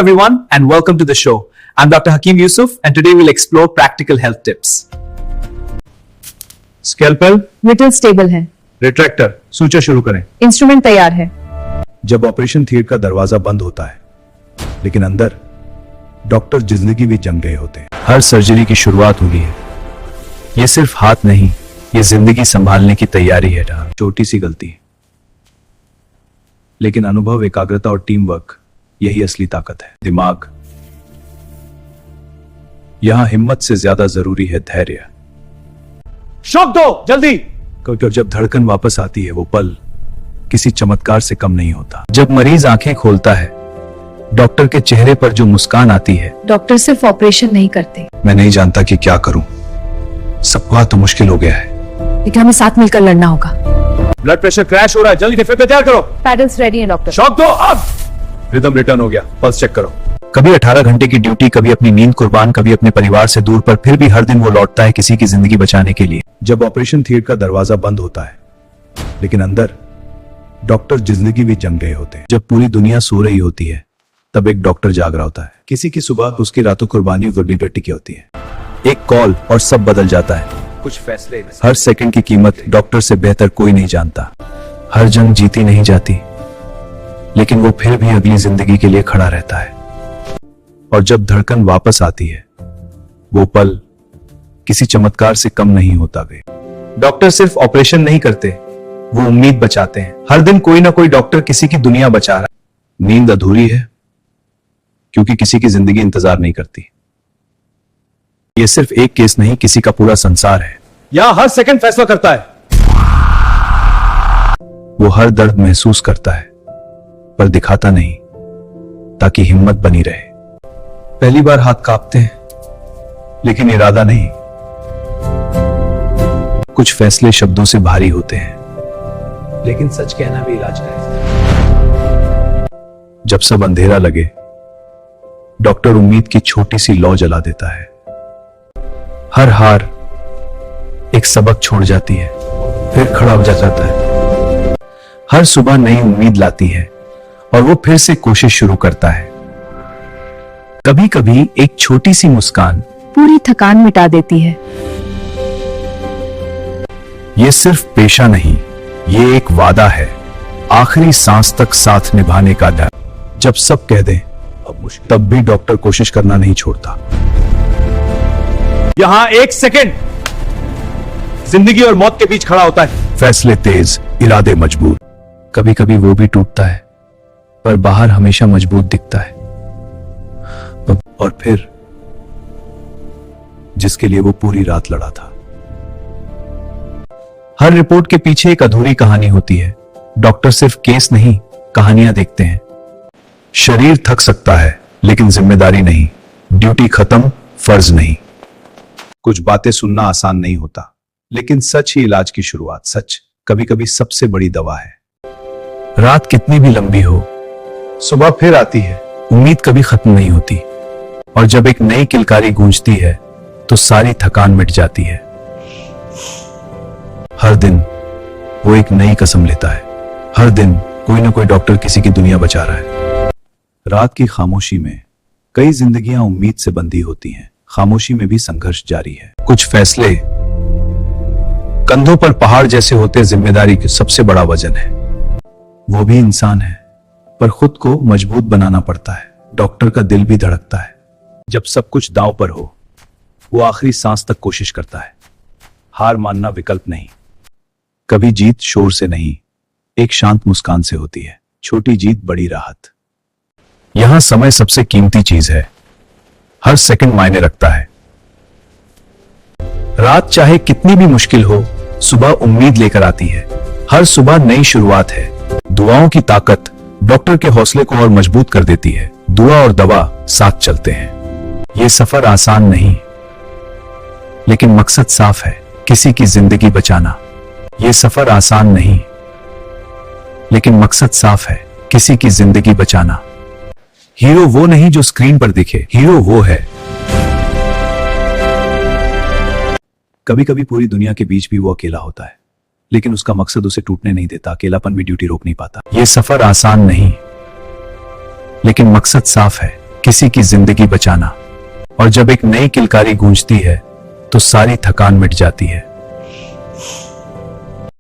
everyone, and welcome to the show. I'm Dr. Hakeem Yusuf, and today we'll explore practical health tips. Scalpel whittle stable है। Retractor सूचा शुरू करें। Instrument तैयार है। जब operation theatre का दरवाजा बंद होता है, लेकिन अंदर डॉक्टर जिंदगी भी जम गए होते हैं। हर सर्जरी की शुरुआत हुई है। ये सिर्फ हाथ नहीं, ये जिंदगी संभालने की तैयारी है। छोटी सी गलती, लेकिन अनुभव, एकाग्रता और टीम वर्क, यही असली ताकत है। दिमाग, यहां हिम्मत से ज्यादा जरूरी है धैर्य। शॉक दो जल्दी। क्योंकि जब धड़कन वापस आती है, वो पल किसी चमत्कार से कम नहीं होता। जब मरीज आंखें खोलता है, डॉक्टर के चेहरे पर जो मुस्कान आती है। डॉक्टर सिर्फ ऑपरेशन नहीं करते। मैं नहीं जानता कि क्या करूं, सब हुआ तो मुश्किल हो गया है, लेकिन हमें साथ मिलकर लड़ना होगा। ब्लड प्रेशर क्रैश हो रहा है, जल्दी डिफिब्रिलेटर तैयार करो। पैडल्स रेडी हैं डॉक्टर। शॉक दो अब। रिदम रिटर्न हो गया, पल्स चेक करो। कभी 18 घंटे की ड्यूटी, कभी अपनी नींद कुर्बान, कभी अपने परिवार से दूर, पर फिर भी हर दिन वो लौटता है किसी की जिंदगी बचाने के लिए। जब ऑपरेशन थिएटर का दरवाजा बंद होता है, लेकिन अंदर डॉक्टर जिंदगी भी जम गए होते हैं। जब पूरी दुनिया सो रही होती है, तब एक डॉक्टर जाग रहा होता है। किसी की सुबह, उसकी रातों कुर्बानियों पर टिकी होती है। एक कॉल और सब बदल जाता है। कुछ फैसले, हर सेकंड की कीमत डॉक्टर से बेहतर कोई नहीं जानता। हर जंग जीती नहीं जाती, लेकिन वो फिर भी अगली जिंदगी के लिए खड़ा रहता है। और जब धड़कन वापस आती है, वो पल किसी चमत्कार से कम नहीं होता। वे डॉक्टर सिर्फ ऑपरेशन नहीं करते, वो उम्मीद बचाते हैं। हर दिन कोई ना कोई डॉक्टर किसी की दुनिया बचा रहा है। नींद अधूरी है क्योंकि किसी की जिंदगी इंतजार नहीं करती। ये सिर्फ एक केस नहीं, किसी का पूरा संसार है। यहां हर सेकंड फैसला करता है। वो हर दर्द महसूस करता है, पर दिखाता नहीं, ताकि हिम्मत बनी रहे। पहली बार हाथ कांपते हैं, लेकिन इरादा नहीं। कुछ फैसले शब्दों से भारी होते हैं, लेकिन सच कहना भी इलाज का है। जब सब अंधेरा लगे, डॉक्टर उम्मीद की छोटी सी लौ जला देता है। हर हार एक सबक छोड़ जाती है, फिर खड़ा हो जाता है। हर सुबह नई उम्मीद लाती है, और वो फिर से कोशिश शुरू करता है। कभी कभी एक छोटी सी मुस्कान पूरी थकान मिटा देती है। ये सिर्फ पेशा नहीं, ये एक वादा है, आखिरी सांस तक साथ निभाने का डर। जब सब कह दें अब मुश्किल, तब भी डॉक्टर कोशिश करना नहीं छोड़ता। यहां एक सेकंड जिंदगी और मौत के बीच खड़ा होता है। फैसले तेज, इरादे मजबूत। कभी कभी वो भी टूटता है, पर बाहर हमेशा मजबूत दिखता है। और फिर जिसके लिए वो पूरी रात लड़ा था। हर रिपोर्ट के पीछे एक अधूरी कहानी होती है। डॉक्टर सिर्फ केस नहीं, कहानियां देखते हैं। शरीर थक सकता है, लेकिन जिम्मेदारी नहीं। ड्यूटी खत्म, फर्ज नहीं। कुछ बातें सुनना आसान नहीं होता, लेकिन सच ही इलाज की शुरुआत। सच कभी कभी सबसे बड़ी दवा है। रात कितनी भी लंबी हो, सुबह फिर आती है। उम्मीद कभी खत्म नहीं होती, और जब एक नई किलकारी गूंजती है, तो सारी थकान मिट जाती है। हर दिन वो एक नई कसम लेता है। हर दिन कोई ना कोई डॉक्टर किसी की दुनिया बचा रहा है। रात की खामोशी में कई जिंदगियां उम्मीद से बंधी होती हैं। खामोशी में भी संघर्ष जारी है। कुछ फैसले कंधों पर पहाड़ जैसे होते, जिम्मेदारी का सबसे बड़ा वजन है। वो भी इंसान है, पर खुद को मजबूत बनाना पड़ता है। डॉक्टर का दिल भी धड़कता है। जब सब कुछ दांव पर हो, वो आखिरी सांस तक कोशिश करता है। हार मानना विकल्प नहीं। कभी जीत शोर से नहीं, एक शांत मुस्कान से होती है। छोटी जीत, बड़ी राहत। यहां समय सबसे कीमती चीज है। हर सेकंड मायने रखता है। रात चाहे कितनी भी मुश्किल हो, सुबह उम्मीद लेकर आती है। हर सुबह नई शुरुआत है। दुआओं की ताकत डॉक्टर के हौसले को और मजबूत कर देती है। दुआ और दवा साथ चलते हैं। ये सफर आसान नहीं, लेकिन मकसद साफ है, किसी की जिंदगी बचाना। ये सफर आसान नहीं, लेकिन मकसद साफ है, किसी की जिंदगी बचाना। हीरो वो नहीं जो स्क्रीन पर दिखे, हीरो वो है। कभी कभी पूरी दुनिया के बीच भी वो अकेला होता है, लेकिन उसका मकसद उसे टूटने नहीं देता। अकेलापन भी ड्यूटी रोक नहीं पाता। ये सफर आसान नहीं, लेकिन मकसद साफ है, किसी की जिंदगी बचाना। और जब एक नई किलकारी गूंजती है तो सारी थकान मिट जाती है।